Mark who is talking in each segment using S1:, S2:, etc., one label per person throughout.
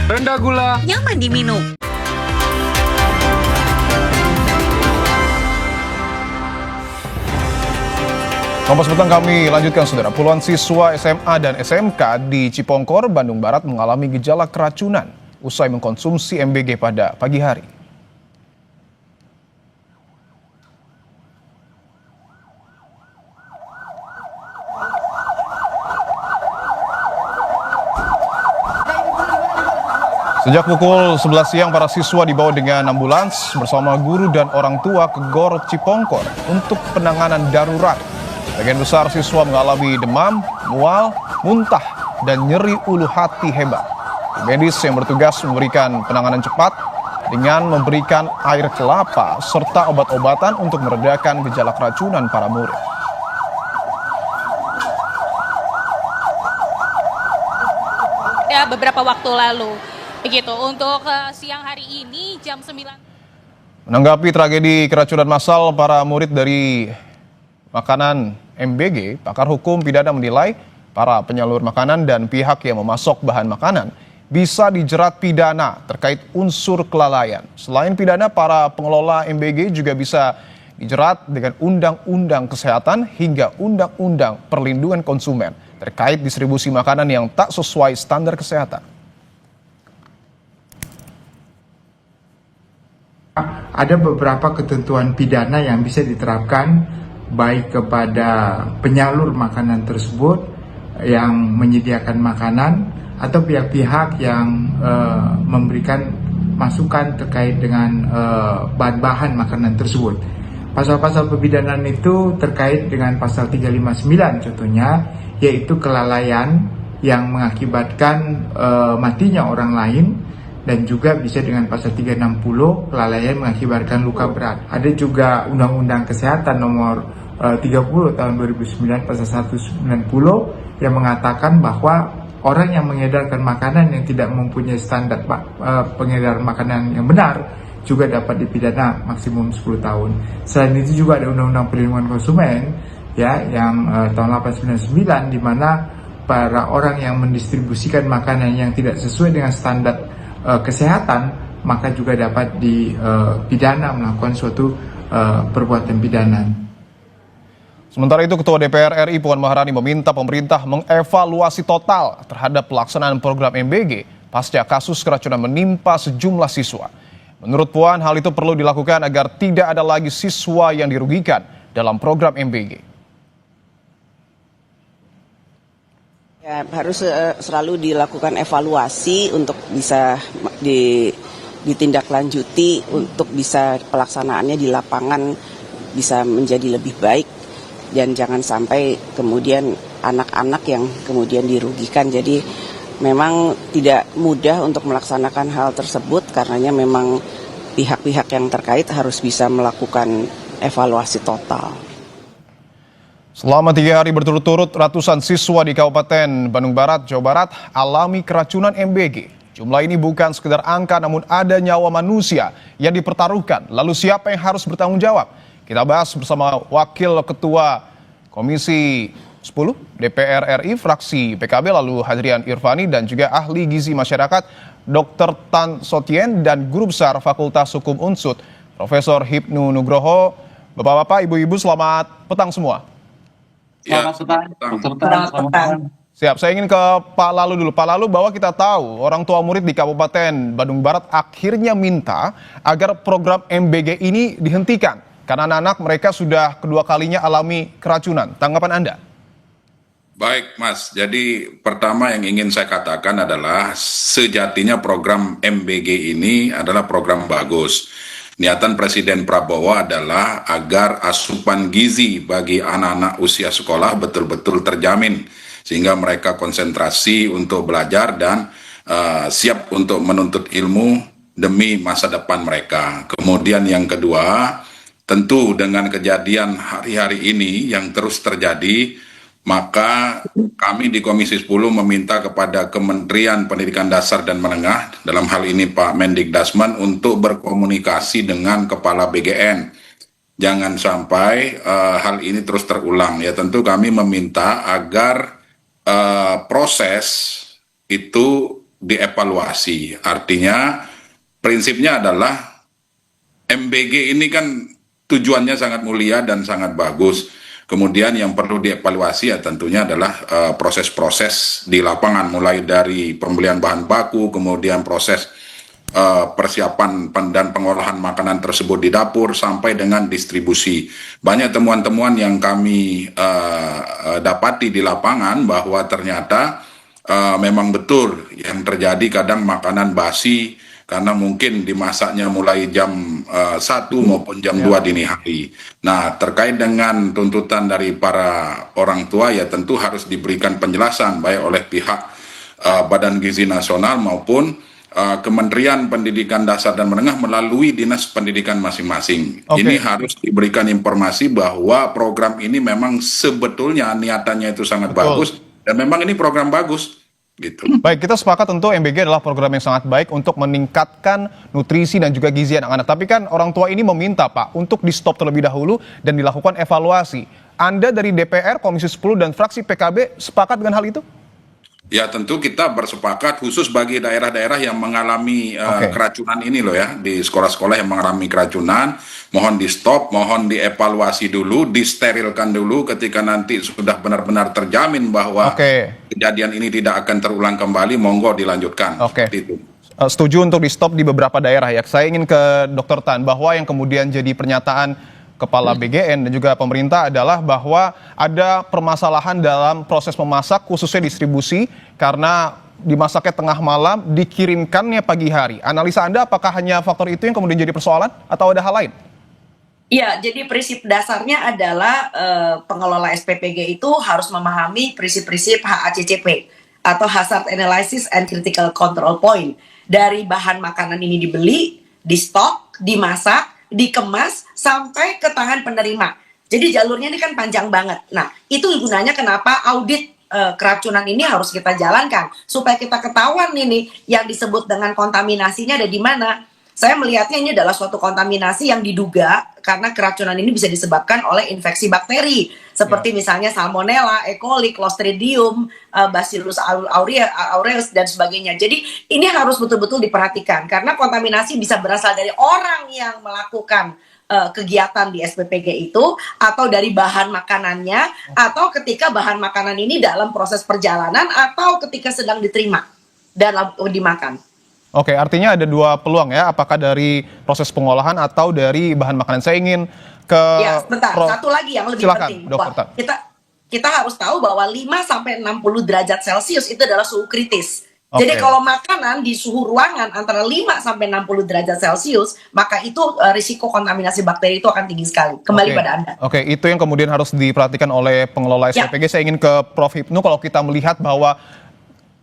S1: rendah gula,
S2: nyaman diminum.
S3: Kompas petang kami lanjutkan, saudara. Puluhan siswa SMA dan SMK di Cipongkor, Bandung Barat mengalami gejala keracunan usai mengkonsumsi MBG pada pagi hari. Sejak pukul 11 siang, para siswa dibawa dengan ambulans bersama guru dan orang tua ke GOR Cipongkor untuk penanganan darurat. Sebagian besar siswa mengalami demam, mual, muntah, dan nyeri ulu hati hebat. Medis yang bertugas memberikan penanganan cepat dengan memberikan air kelapa serta obat-obatan untuk meredakan gejala keracunan para murid.
S4: Ya, beberapa waktu lalu. Begitu, untuk siang hari ini jam 9.
S3: Menanggapi tragedi keracunan massal para murid dari makanan MBG, pakar hukum pidana menilai para penyalur makanan dan pihak yang memasok bahan makanan bisa dijerat pidana terkait unsur kelalaian. Selain pidana, para pengelola MBG juga bisa dijerat dengan Undang-Undang Kesehatan hingga Undang-Undang Perlindungan Konsumen terkait distribusi makanan yang tak sesuai standar kesehatan.
S5: Ada beberapa ketentuan pidana yang bisa diterapkan baik kepada penyalur makanan tersebut yang menyediakan makanan atau pihak-pihak yang memberikan masukan terkait dengan bahan-bahan makanan tersebut. Pasal-pasal pemidanaan itu terkait dengan pasal 359 contohnya, yaitu kelalaian yang mengakibatkan matinya orang lain, dan juga bisa dengan pasal 360 kelalaian mengakibatkan luka berat. Ada juga Undang-Undang Kesehatan nomor 30 tahun 2009 pasal 190 yang mengatakan bahwa orang yang mengedarkan makanan yang tidak mempunyai standar pengedaran makanan yang benar juga dapat dipidana maksimum 10 tahun. Selain itu juga ada Undang-Undang Perlindungan Konsumen ya yang tahun 899 di mana para orang yang mendistribusikan makanan yang tidak sesuai dengan standar kesehatan maka juga dapat dipidana melakukan suatu perbuatan pidana.
S3: Sementara itu, Ketua DPR RI Puan Maharani meminta pemerintah mengevaluasi total terhadap pelaksanaan program MBG pasca kasus keracunan menimpa sejumlah siswa. Menurut Puan, hal itu perlu dilakukan agar tidak ada lagi siswa yang dirugikan dalam program MBG.
S6: Ya, harus selalu dilakukan evaluasi untuk bisa ditindaklanjuti untuk bisa pelaksanaannya di lapangan bisa menjadi lebih baik dan jangan sampai kemudian anak-anak yang kemudian dirugikan. Jadi memang tidak mudah untuk melaksanakan hal tersebut karenanya memang pihak-pihak yang terkait harus bisa melakukan evaluasi total.
S3: Selama 3 hari berturut-turut, ratusan siswa di Kabupaten Bandung Barat, Jawa Barat alami keracunan MBG. Jumlah ini bukan sekedar angka, namun ada nyawa manusia yang dipertaruhkan. Lalu siapa yang harus bertanggung jawab? Kita bahas bersama Wakil Ketua Komisi 10 DPR RI, fraksi PKB, lalu Hadrian Irvani, dan juga ahli gizi masyarakat Dr. Tan Sotien dan Guru Besar Fakultas Hukum UNSUD, Profesor Hipnu Nugroho. Bapak-bapak, ibu-ibu, selamat petang semua.
S7: Selamat petang.
S3: Siap, saya ingin ke Pak Lalu dulu. Pak Lalu, bahwa kita tahu orang tua murid di Kabupaten Bandung Barat akhirnya minta agar program MBG ini dihentikan karena anak-anak mereka sudah kedua kalinya alami keracunan. Tanggapan Anda?
S7: Baik, Mas. Jadi pertama yang ingin saya katakan adalah sejatinya program MBG ini adalah program bagus. Niatan Presiden Prabowo adalah agar asupan gizi bagi anak-anak usia sekolah betul-betul terjamin sehingga mereka konsentrasi untuk belajar dan siap untuk menuntut ilmu demi masa depan mereka. Kemudian yang kedua, tentu dengan kejadian hari-hari ini yang terus terjadi, maka kami di Komisi 10 meminta kepada Kementerian Pendidikan Dasar dan Menengah, dalam hal ini Pak Mendikdasmen, untuk berkomunikasi dengan Kepala BGN. Jangan sampai hal ini terus terulang. Ya, tentu kami meminta agar proses itu dievaluasi. Artinya prinsipnya adalah MBG ini kan tujuannya sangat mulia dan sangat bagus. Kemudian yang perlu dievaluasi ya tentunya adalah proses-proses di lapangan, mulai dari pembelian bahan baku, kemudian proses persiapan dan pengolahan makanan tersebut di dapur sampai dengan distribusi. Banyak temuan-temuan yang kami dapati di lapangan bahwa ternyata memang betul yang terjadi kadang makanan basi karena mungkin dimasaknya mulai jam 1 maupun jam 2 dini hari. Nah, terkait dengan tuntutan dari para orang tua ya tentu harus diberikan penjelasan baik oleh pihak Badan Gizi Nasional maupun Kementerian Pendidikan Dasar dan Menengah melalui dinas pendidikan masing-masing. Ini harus diberikan informasi bahwa program ini memang sebetulnya niatannya itu sangat bagus dan memang ini program bagus. Gitu.
S3: Baik, kita sepakat tentu MBG adalah program yang sangat baik untuk meningkatkan nutrisi dan juga gizi anak-anak. Tapi kan orang tua ini meminta Pak untuk di stop terlebih dahulu dan dilakukan evaluasi. Anda dari DPR, Komisi 10 dan fraksi PKB sepakat dengan hal itu?
S7: Ya tentu kita bersepakat khusus bagi daerah-daerah yang mengalami keracunan ini loh ya, di sekolah-sekolah yang mengalami keracunan, mohon di stop, mohon dievaluasi dulu, disterilkan dulu ketika nanti sudah benar-benar terjamin bahwa kejadian ini tidak akan terulang kembali, monggo dilanjutkan. Itu.
S3: Setuju untuk di stop di beberapa daerah ya. Saya ingin ke Dr. Tan, bahwa yang kemudian jadi pernyataan Kepala BGN dan juga pemerintah adalah bahwa ada permasalahan dalam proses memasak khususnya distribusi karena dimasaknya tengah malam, dikirimkannya pagi hari. Analisa Anda apakah hanya faktor itu yang kemudian jadi persoalan atau ada hal lain?
S1: Iya, jadi prinsip dasarnya adalah pengelola SPPG itu harus memahami prinsip-prinsip HACCP atau Hazard Analysis and Critical Control Point. Dari bahan makanan ini dibeli, di stok, dimasak, dikemas sampai ke tangan penerima. Jadi jalurnya ini kan panjang banget. Nah, itu gunanya kenapa audit keracunan ini harus kita jalankan supaya kita ketahuan ini yang disebut dengan kontaminasinya ada di mana. Saya melihatnya ini adalah suatu kontaminasi yang diduga karena keracunan ini bisa disebabkan oleh infeksi bakteri seperti misalnya Salmonella, E. coli, Clostridium, Bacillus aureus dan sebagainya. Jadi ini harus betul-betul diperhatikan karena kontaminasi bisa berasal dari orang yang melakukan kegiatan di SPPG itu atau dari bahan makanannya atau ketika bahan makanan ini dalam proses perjalanan atau ketika sedang diterima dan dimakan.
S3: Oke, artinya ada dua peluang ya, apakah dari proses pengolahan atau dari bahan makanan. Saya ingin ke
S1: sebentar, satu lagi yang lebih penting.
S3: Dr.
S1: Kita harus tahu bahwa 5-60 derajat Celcius itu adalah suhu kritis. Jadi kalau makanan di suhu ruangan antara 5-60 derajat Celcius, maka itu risiko kontaminasi bakteri itu akan tinggi sekali. Kembali pada Anda.
S3: Oke, itu yang kemudian harus diperhatikan oleh pengelola SPPG. Saya ingin ke Prof. Hipnu, kalau kita melihat bahwa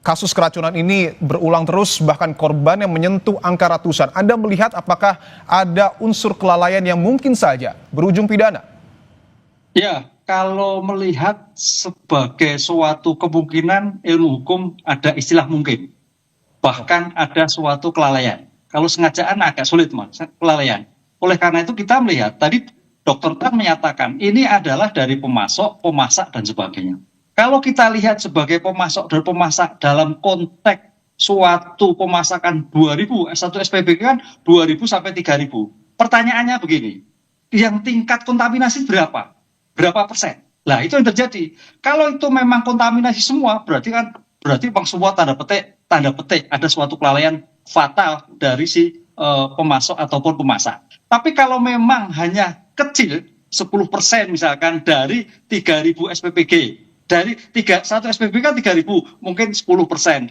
S3: kasus keracunan ini berulang terus, bahkan korban yang menyentuh angka ratusan. Anda melihat apakah ada unsur kelalaian yang mungkin saja berujung pidana?
S2: Ya, kalau melihat sebagai suatu kemungkinan ilmu hukum ada istilah mungkin. Bahkan ada suatu kelalaian. Kalau sengajaan agak sulit, Mas, kelalaian. Oleh karena itu kita melihat, tadi Dr. Tan menyatakan ini adalah dari pemasok, pemasak, dan sebagainya. Kalau kita lihat sebagai pemasok dan pemasak dalam konteks suatu pemasakan 2.000, satu SPBG kan 2.000 sampai 3.000. Pertanyaannya begini, yang tingkat kontaminasi berapa? Berapa persen? Nah, itu yang terjadi. Kalau itu memang kontaminasi semua, berarti memang semua tanda petik ada suatu kelalaian fatal dari si pemasok ataupun pemasak. Tapi kalau memang hanya kecil, 10% misalkan dari 3.000 SPPG, dari satu SPB kan 3.000, mungkin 10%, 15%.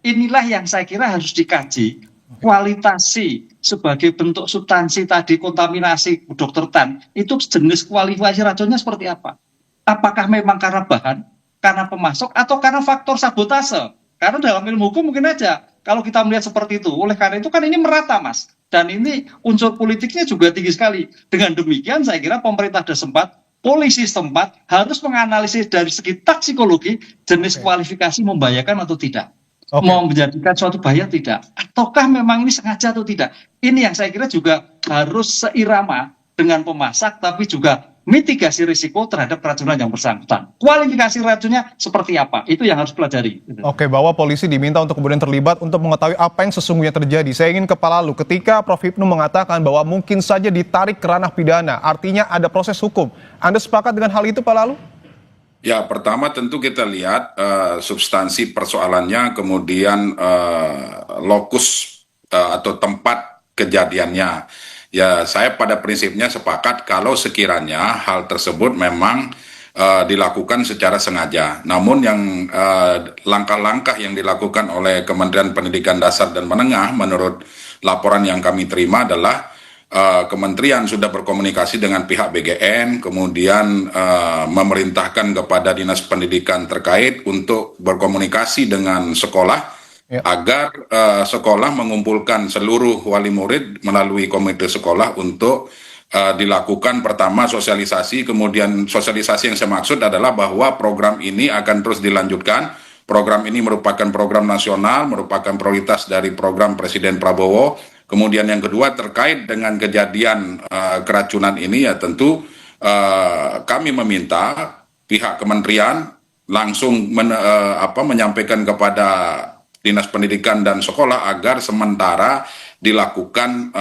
S2: Inilah yang saya kira harus dikaji. Kualitasi sebagai bentuk substansi tadi kontaminasi Dr. Tan, itu jenis kualifikasi racunnya seperti apa? Apakah memang karena bahan, karena pemasok, atau karena faktor sabotase? Karena dalam ilmu hukum mungkin aja, kalau kita melihat seperti itu. Oleh karena itu kan ini merata, Mas. Dan ini unsur politiknya juga tinggi sekali. Dengan demikian saya kira pemerintah ada sempat, polisi setempat harus menganalisis dari segi toksikologi jenis kualifikasi membahayakan atau tidak. Mau menjadikan suatu bahaya tidak. Ataukah memang ini sengaja atau tidak. Ini yang saya kira juga harus seirama dengan pemasak tapi juga mitigasi risiko terhadap keracunan yang bersangkutan. Kualifikasi racunnya seperti apa? Itu yang harus pelajari.
S3: Oke, bahwa polisi diminta untuk kemudian terlibat untuk mengetahui apa yang sesungguhnya terjadi. Saya ingin ke Pak Lalu, ketika Prof. Hipnu mengatakan bahwa mungkin saja ditarik ke ranah pidana, artinya ada proses hukum. Anda sepakat dengan hal itu, Pak Lalu?
S7: Ya, pertama tentu kita lihat substansi persoalannya, kemudian lokus atau tempat kejadiannya. Ya, saya pada prinsipnya sepakat kalau sekiranya hal tersebut memang dilakukan secara sengaja. Namun yang langkah-langkah yang dilakukan oleh Kementerian Pendidikan Dasar dan Menengah menurut laporan yang kami terima adalah Kementerian sudah berkomunikasi dengan pihak BGN, kemudian memerintahkan kepada Dinas Pendidikan terkait untuk berkomunikasi dengan sekolah agar sekolah mengumpulkan seluruh wali murid melalui komite sekolah untuk dilakukan pertama sosialisasi, kemudian sosialisasi yang saya maksud adalah bahwa program ini akan terus dilanjutkan. Program ini merupakan program nasional, merupakan prioritas dari program Presiden Prabowo. Kemudian yang kedua terkait dengan kejadian keracunan ini ya tentu kami meminta pihak kementerian langsung menyampaikan kepada Dinas Pendidikan dan Sekolah agar sementara dilakukan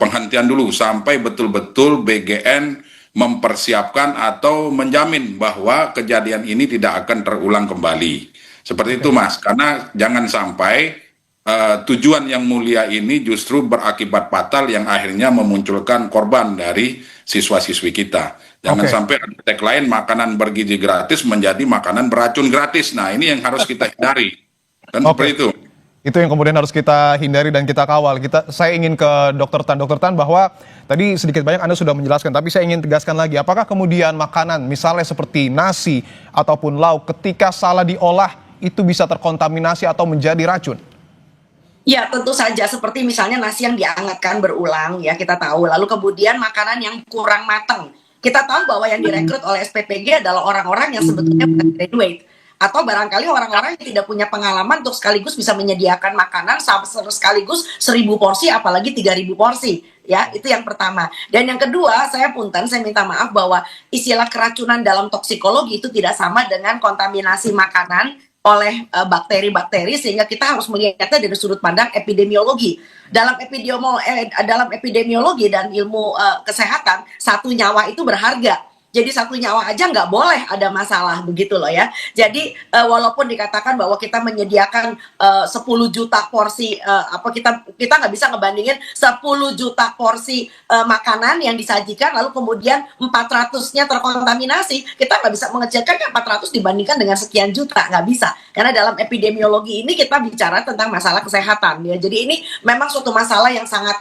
S7: penghentian dulu sampai betul-betul BGN mempersiapkan atau menjamin bahwa kejadian ini tidak akan terulang kembali. Seperti itu, Mas, karena jangan sampai tujuan yang mulia ini justru berakibat fatal yang akhirnya memunculkan korban dari siswa-siswi kita. Jangan sampai ada tagline makanan bergizi gratis menjadi makanan beracun gratis. Nah, ini yang harus kita hindari. Dan seperti itu.
S3: Itu yang kemudian harus kita hindari dan kita kawal. Saya ingin ke Dr. Tan bahwa tadi sedikit banyak Anda sudah menjelaskan, tapi saya ingin tegaskan lagi, apakah kemudian makanan misalnya seperti nasi ataupun lauk ketika salah diolah itu bisa terkontaminasi atau menjadi racun?
S1: Ya, tentu saja, seperti misalnya nasi yang dihangatkan berulang ya kita tahu, lalu kemudian makanan yang kurang matang. Kita tahu bahwa yang direkrut oleh SPPG adalah orang-orang yang sebetulnya bukan graduate, atau barangkali orang-orang yang tidak punya pengalaman untuk sekaligus bisa menyediakan makanan sekaligus 1000 porsi apalagi 3000 porsi. Ya, itu yang pertama. Dan yang kedua, saya minta maaf bahwa istilah keracunan dalam toksikologi itu tidak sama dengan kontaminasi makanan oleh bakteri-bakteri, sehingga kita harus melihatnya dari sudut pandang epidemiologi. Dalam epidemiologi dan ilmu kesehatan, satu nyawa itu berharga. Jadi satu nyawa aja nggak boleh ada masalah, begitu loh ya. Jadi walaupun dikatakan bahwa kita menyediakan 10 juta porsi, kita nggak bisa ngebandingin 10 juta porsi makanan yang disajikan, lalu kemudian 400-nya terkontaminasi. Kita nggak bisa mengecilkan 400 dibandingkan dengan sekian juta, nggak bisa. Karena dalam epidemiologi ini kita bicara tentang masalah kesehatan ya. Jadi ini memang suatu masalah yang sangat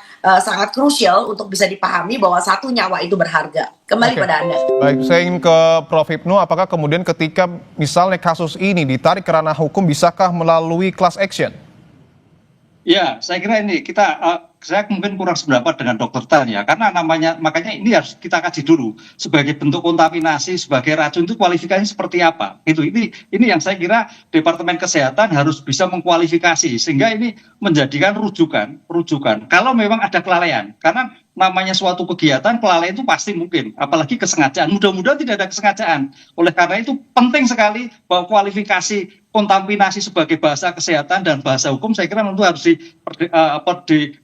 S1: krusial untuk bisa dipahami bahwa satu nyawa itu berharga. Kembali pada Anda.
S3: Baik, saya ingin ke Prof. Hipnu, apakah kemudian ketika misalnya kasus ini ditarik ke ranah hukum, bisakah melalui class action?
S2: Ya, saya kira ini saya mungkin kurang sependapat dengan Dr. Tan ya, karena makanya ini harus kita kaji dulu sebagai bentuk kontaminasi, sebagai racun itu kualifikasinya seperti apa. Ini yang saya kira Departemen Kesehatan harus bisa mengkualifikasi sehingga ini menjadikan rujukan kalau memang ada kelalaian. Karena namanya suatu kegiatan kelalaian itu pasti mungkin, apalagi kesengajaan. Mudah-mudahan tidak ada kesengajaan. Oleh karena itu penting sekali bahwa kualifikasi kontaminasi sebagai bahasa kesehatan dan bahasa hukum saya kira tentu harus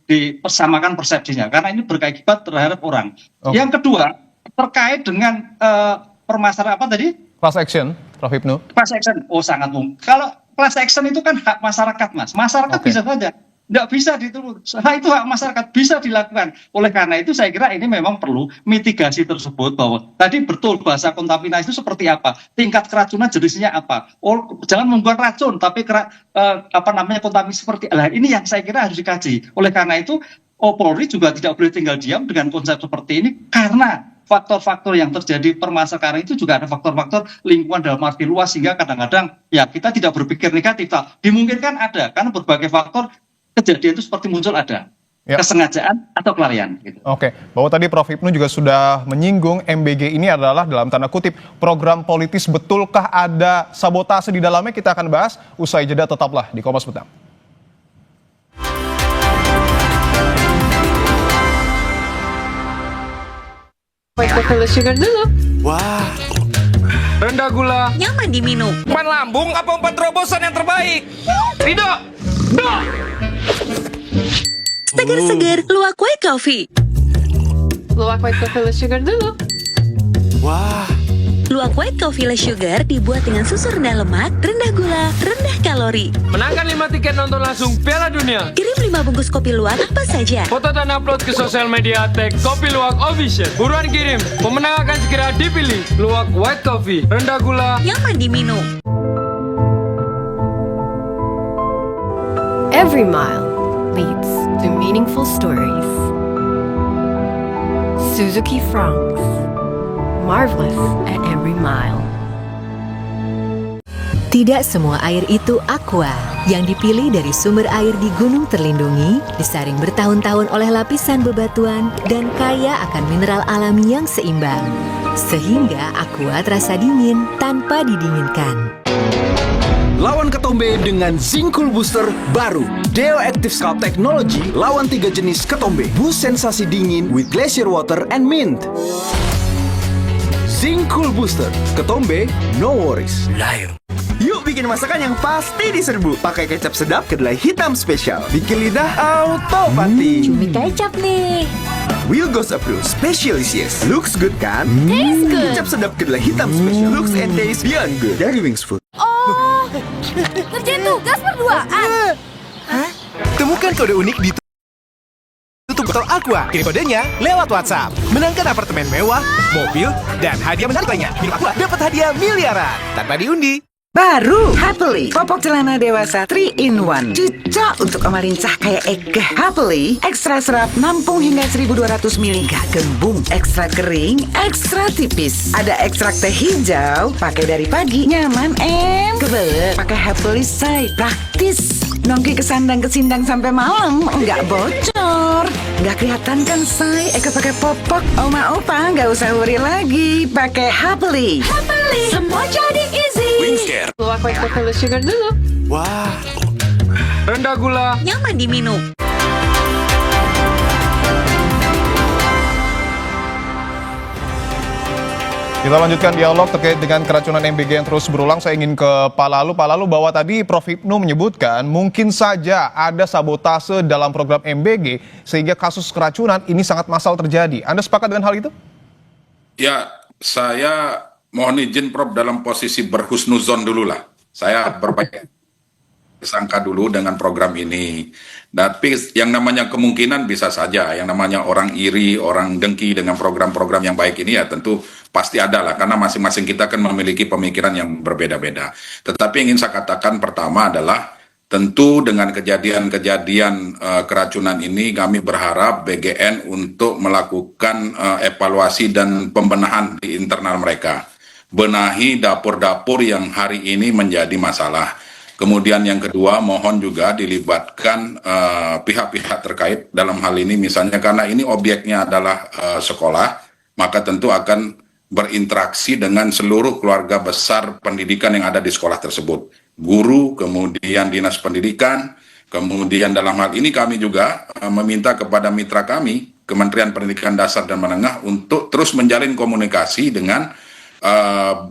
S2: dipersamakan persepsinya karena ini berkaitan terhadap orang. Yang kedua terkait dengan permasalahan apa tadi?
S3: Class action, Prof. Hipnu.
S2: Class action, sangat mungkin. Kalau class action itu kan hak masyarakat, Mas. Masyarakat bisa saja. Nggak bisa dituntut. Nah, itu hak masyarakat bisa dilakukan. Oleh karena itu saya kira ini memang perlu mitigasi tersebut bahwa tadi betul bahasa kontaminasi itu seperti apa, tingkat keracunan jenisnya apa. Jangan membuat racun tapi kontaminasi seperti ini yang saya kira harus dikaji. Oleh karena itu Polri juga tidak boleh tinggal diam dengan konsep seperti ini karena faktor-faktor yang terjadi permasalahan itu juga ada faktor-faktor lingkungan dalam arti luas sehingga kadang-kadang ya kita tidak berpikir negatif. Dimungkinkan ada karena berbagai faktor kejadian itu seperti muncul ada kesengajaan atau kelalaian. Gitu.
S3: Oke, bahwa tadi Prof. Hipnu juga sudah menyinggung MBG ini adalah dalam tanda kutip program politis, betulkah ada sabotase di dalamnya? Kita akan bahas usai jeda, tetaplah di Kompas Petang.
S8: white coffee sugar dulu.
S9: Wah,
S8: Rendah gula.
S10: Nyaman diminum.
S9: umpan lambung apa umpan terobosan yang terbaik?
S8: Ridho. Do.
S10: Seger-seger luwak white coffee.
S8: Luwak white coffee sugar dulu.
S9: Wah,
S10: Luwak white coffee less sugar dibuat dengan susu rendah lemak, rendah gula, rendah kalori.
S8: Menangkan 5 tiket nonton langsung Piala Dunia.
S10: Kirim 5 bungkus kopi luwak apa saja.
S8: Foto dan upload ke sosial media tag Kopi Luwak Official. Buruan kirim. Pemenang akan segera dipilih. Luwak white coffee. Rendah gula.
S10: Nyaman diminum.
S11: Every mile leads to meaningful stories. Suzuki Franks. Marvelous at every mile.
S12: Tidak semua air itu aqua. Yang dipilih dari sumber air di gunung terlindungi, disaring bertahun-tahun oleh lapisan bebatuan, dan kaya akan mineral alami yang seimbang. Sehingga aqua terasa dingin tanpa didinginkan.
S9: lawan ketombe dengan Zincool Booster baru. Deo Active Scalp Technology lawan 3 jenis ketombe. Boost sensasi dingin with glacier water and mint. Zincool Booster, ketombe, no worries. Layo. Yuk bikin masakan yang pasti diserbu. Pakai kecap sedap kedelai hitam spesial. Bikin lidah auto pati.
S12: Cumi kecap nih.
S9: Will Goes Approve Specialisius. Looks good kan?
S12: Taste good.
S9: Kecap sedap kedelai hitam spesial. Looks and taste beyond good. Dari Wings Food.
S12: Oh, kerjain tugas berduaan.
S9: Hah? Temukan kode unik di tutup botol Aqua. Kirim kodenya lewat WhatsApp. Menangkan apartemen mewah, mobil, dan hadiah menarik lainnya. Minum Aqua dapat hadiah miliaran tanpa diundi.
S13: Baru Happily popok celana dewasa 3-in-1 cocok untuk omalincah kayak Ega. Happily ekstra serat nampung hingga 1200 ml. Gak gembung, ekstra kering, ekstra tipis. Ada ekstrak teh hijau, pakai dari pagi, nyaman kebelet. Pakai Happily say praktis. Nongki kesandang-kesindang sampai malam, nggak bocor. Nggak kelihatan kan say, Eka pakai popok. Oma opa nggak usah worry lagi, pakai Happily.
S10: Happily, semua jadi easy.
S8: Luwak white coffee sugar dulu.
S9: Wah,
S8: Rendah gula.
S10: Nyaman diminum.
S3: Kita lanjutkan dialog terkait dengan keracunan MBG yang terus berulang. Saya ingin ke Pak Lalu. Pak Lalu, bahwa tadi Prof. Hipnu menyebutkan mungkin saja ada sabotase dalam program MBG sehingga kasus keracunan ini sangat massal terjadi. Anda sepakat dengan hal itu?
S7: Ya, saya mohon izin Prof dalam posisi berhusnuzon dulu lah. Saya berbaik sangka dulu dengan program ini. Tapi yang namanya kemungkinan bisa saja, yang namanya orang iri, orang dengki dengan program-program yang baik ini ya tentu pasti ada lah, karena masing-masing kita kan memiliki pemikiran yang berbeda-beda. Tetapi ingin saya katakan pertama adalah tentu dengan kejadian-kejadian keracunan ini kami berharap BGN untuk melakukan evaluasi dan pembenahan di internal mereka. Benahi dapur-dapur yang hari ini menjadi masalah. Kemudian yang kedua, mohon juga dilibatkan pihak-pihak terkait dalam hal ini, misalnya karena ini objeknya adalah sekolah, maka tentu akan berinteraksi dengan seluruh keluarga besar pendidikan yang ada di sekolah tersebut. Guru, kemudian dinas pendidikan, kemudian dalam hal ini kami juga meminta kepada mitra kami, Kementerian Pendidikan Dasar dan Menengah, untuk terus menjalin komunikasi dengan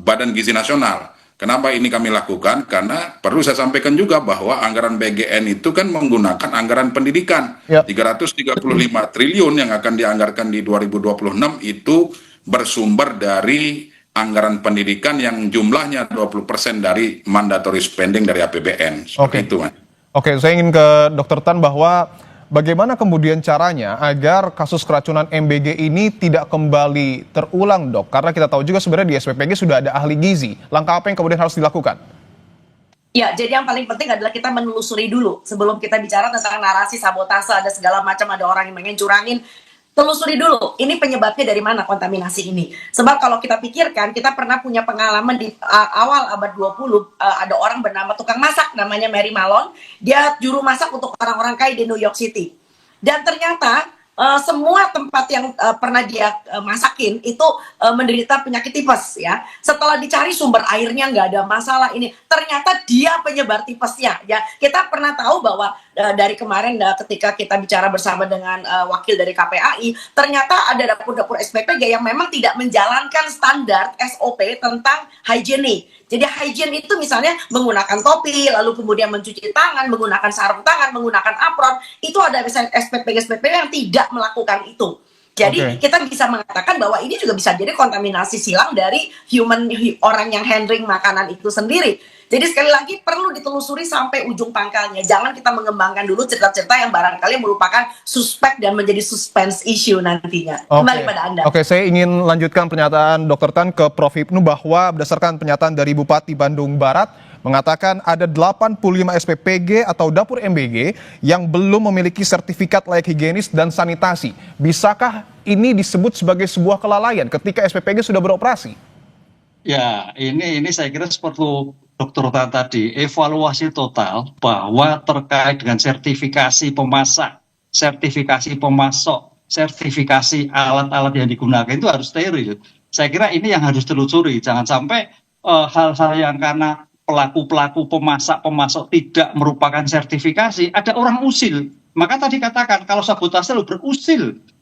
S7: Badan Gizi Nasional. Kenapa ini kami lakukan? Karena perlu saya sampaikan juga bahwa anggaran BGN itu kan menggunakan anggaran pendidikan. 335 triliun yang akan dianggarkan di 2026 itu bersumber dari anggaran pendidikan yang jumlahnya 20% dari mandatory spending dari APBN. Seperti itu, Mas.
S3: Oke, saya ingin ke Dr. Tan bahwa bagaimana kemudian caranya agar kasus keracunan MBG ini tidak kembali terulang, Dok? Karena kita tahu juga sebenarnya di SPPG sudah ada ahli gizi. Langkah apa yang kemudian harus dilakukan?
S1: Ya, jadi yang paling penting adalah kita menelusuri dulu. Sebelum kita bicara tentang narasi sabotase, ada segala macam, ada orang yang pengen curangin. Telusuri dulu, ini penyebabnya dari mana kontaminasi ini. Sebab kalau kita pikirkan, kita pernah punya pengalaman di awal abad 20, ada orang bernama tukang masak, namanya Mary Malone. Dia juru masak untuk orang-orang kaya di New York City. Dan ternyata semua tempat yang pernah dia masakin itu menderita penyakit tipes ya. Setelah dicari sumber airnya nggak ada masalah ini, ternyata dia penyebar tipesnya ya. Kita pernah tahu bahwa dari kemarin ketika kita bicara bersama dengan wakil dari KPAI, ternyata ada dapur-dapur SPPG yang memang tidak menjalankan standar SOP tentang higienik. Jadi hygiene itu misalnya menggunakan topi, lalu kemudian mencuci tangan, menggunakan sarung tangan, menggunakan apron, itu ada misalnya SPPG yang tidak melakukan itu. Jadi kita bisa mengatakan bahwa ini juga bisa jadi kontaminasi silang dari orang yang handling makanan itu sendiri. Jadi sekali lagi perlu ditelusuri sampai ujung pangkalnya. Jangan kita mengembangkan dulu cerita-cerita yang barangkali merupakan suspek dan menjadi suspense issue nantinya. Kembali pada Anda.
S3: Oke, saya ingin lanjutkan pernyataan Dr. Tan ke Prof. Ibnu bahwa berdasarkan pernyataan dari Bupati Bandung Barat mengatakan ada 85 SPPG atau dapur MBG yang belum memiliki sertifikat layak higienis dan sanitasi. Bisakah ini disebut sebagai sebuah kelalaian ketika SPPG sudah beroperasi?
S2: Ya, ini saya kira seperti Dr. Tan tadi, evaluasi total bahwa terkait dengan sertifikasi pemasak, sertifikasi pemasok, sertifikasi alat-alat yang digunakan itu harus steril. Saya kira ini yang harus ditelusuri, jangan sampai hal-hal yang karena pelaku-pelaku pemasok tidak merupakan sertifikasi, ada orang usil. Maka tadi katakan kalau sabotase lo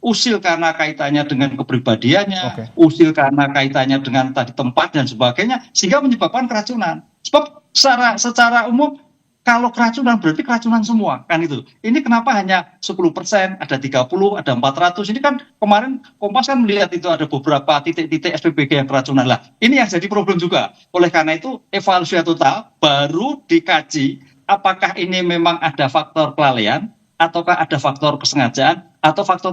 S2: usil karena kaitannya dengan kepribadiannya, usil karena kaitannya dengan tadi tempat dan sebagainya, sehingga menyebabkan keracunan. Sebab secara umum kalau keracunan berarti keracunan semua kan itu. Ini kenapa hanya 10%, ada 30, ada 400. Ini kan kemarin Kompas kan melihat itu ada beberapa titik-titik SPPG yang keracunan lah. Ini yang jadi problem juga. Oleh karena itu evaluasi total baru dikaji apakah ini memang ada faktor kelalaian ataukah ada faktor kesengajaan atau faktor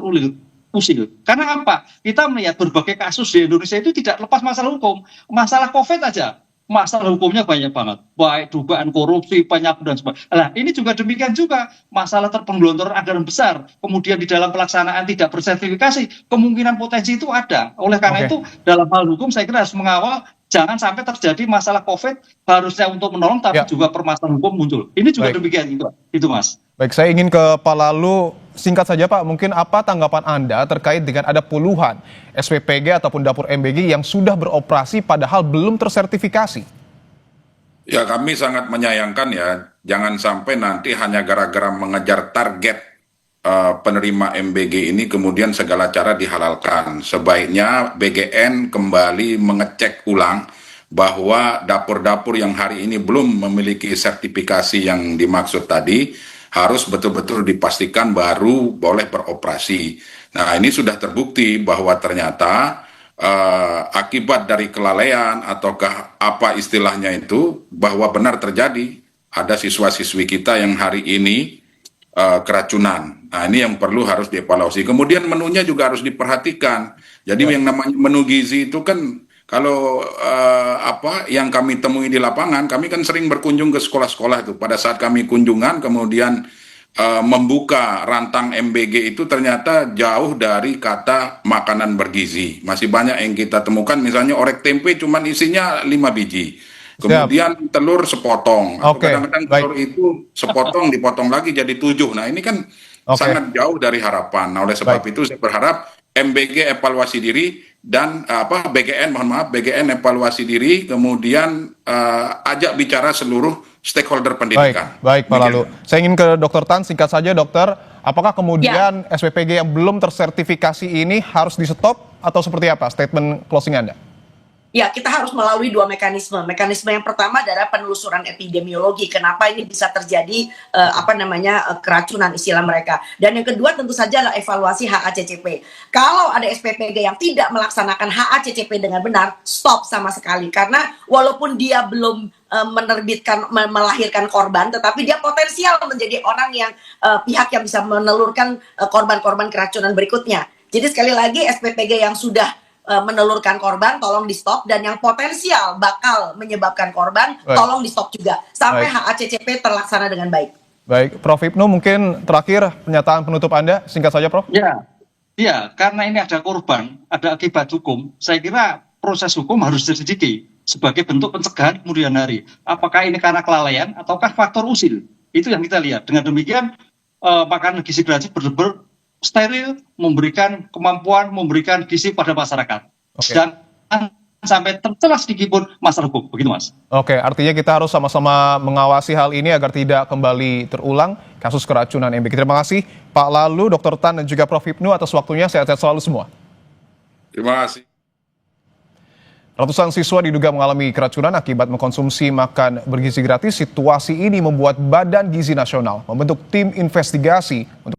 S2: usil. Karena apa? Kita melihat berbagai kasus di Indonesia itu tidak lepas masalah hukum. Masalah COVID aja, masalah hukumnya banyak banget. Baik dugaan korupsi, penyakit dan sebagainya. Nah, ini juga demikian juga. Masalah terpenggelontoran anggaran besar. Kemudian di dalam pelaksanaan tidak bersertifikasi. Kemungkinan potensi itu ada. Oleh karena itu, dalam hal hukum saya kira harus mengawal. Jangan sampai terjadi masalah COVID harusnya untuk menolong, tapi juga permasalahan hukum muncul. Ini juga demikian itu Mas.
S3: Baik, saya ingin ke Pak Lalu, singkat saja Pak, mungkin apa tanggapan Anda terkait dengan ada puluhan SPPG ataupun dapur MBG yang sudah beroperasi padahal belum tersertifikasi?
S7: Ya, kami sangat menyayangkan ya, jangan sampai nanti hanya gara-gara mengejar target penerima MBG ini kemudian segala cara dihalalkan. Sebaiknya BGN kembali mengecek ulang bahwa dapur-dapur yang hari ini belum memiliki sertifikasi yang dimaksud tadi harus betul-betul dipastikan baru boleh beroperasi. Nah, ini sudah terbukti bahwa ternyata akibat dari kelalaian ataukah apa istilahnya itu, bahwa benar terjadi ada siswa-siswi kita yang hari ini keracunan. Nah, ini yang perlu harus dievaluasi. Kemudian menunya juga harus diperhatikan. Jadi yang namanya menu gizi itu kan kalau yang kami temui di lapangan, kami kan sering berkunjung ke sekolah-sekolah itu. Pada saat kami kunjungan kemudian membuka rantang MBG itu ternyata jauh dari kata makanan bergizi. Masih banyak yang kita temukan, misalnya orek tempe cuman isinya 5 biji. Kemudian telur sepotong. Kadang-kadang telur itu sepotong dipotong lagi jadi 7. Nah, ini kan sangat jauh dari harapan. Nah, oleh sebab itu saya berharap MBG evaluasi diri dan BGN evaluasi diri, kemudian ajak bicara seluruh stakeholder pendidikan.
S3: Baik Pak Lalu. Saya ingin ke Dr. Tan, singkat saja Dokter, apakah kemudian SPPG yang belum tersertifikasi ini harus di stop atau seperti apa statement closing Anda?
S1: Ya, kita harus melalui 2 mekanisme. Mekanisme yang pertama adalah penelusuran epidemiologi. Kenapa ini bisa terjadi keracunan istilah mereka. Dan yang kedua tentu saja adalah evaluasi HACCP. Kalau ada SPPG yang tidak melaksanakan HACCP dengan benar, stop sama sekali. Karena walaupun dia belum melahirkan korban, tetapi dia potensial menjadi orang yang pihak yang bisa menelurkan korban-korban keracunan berikutnya. Jadi sekali lagi SPPG yang sudah menelurkan korban tolong di stop, dan yang potensial bakal menyebabkan korban tolong di stop juga sampai HACCP terlaksana dengan baik.
S3: Baik, Prof. Ibnu, mungkin terakhir pernyataan penutup Anda, singkat saja Prof.
S2: Ya, karena ini ada korban, ada akibat hukum, saya kira proses hukum harus diselidiki sebagai bentuk pencegahan kemudian hari. Apakah ini karena kelalaian ataukah faktor usil? Itu yang kita lihat. Dengan demikian makanan gizi gratis benar-benar steril, memberikan kemampuan, memberikan gizi pada masyarakat. Dan sampai tercela sedikit pun masalah hukum. Begitu, Mas.
S3: Oke, artinya kita harus sama-sama mengawasi hal ini agar tidak kembali terulang kasus keracunan MBG. Terima kasih Pak Lalu, Dr. Tan, dan juga Prof. Hipnu atas waktunya. Sehat-sehat selalu semua.
S7: Terima kasih.
S3: Ratusan siswa diduga mengalami keracunan akibat mengkonsumsi makan bergizi gratis. Situasi ini membuat Badan Gizi Nasional membentuk tim investigasi untuk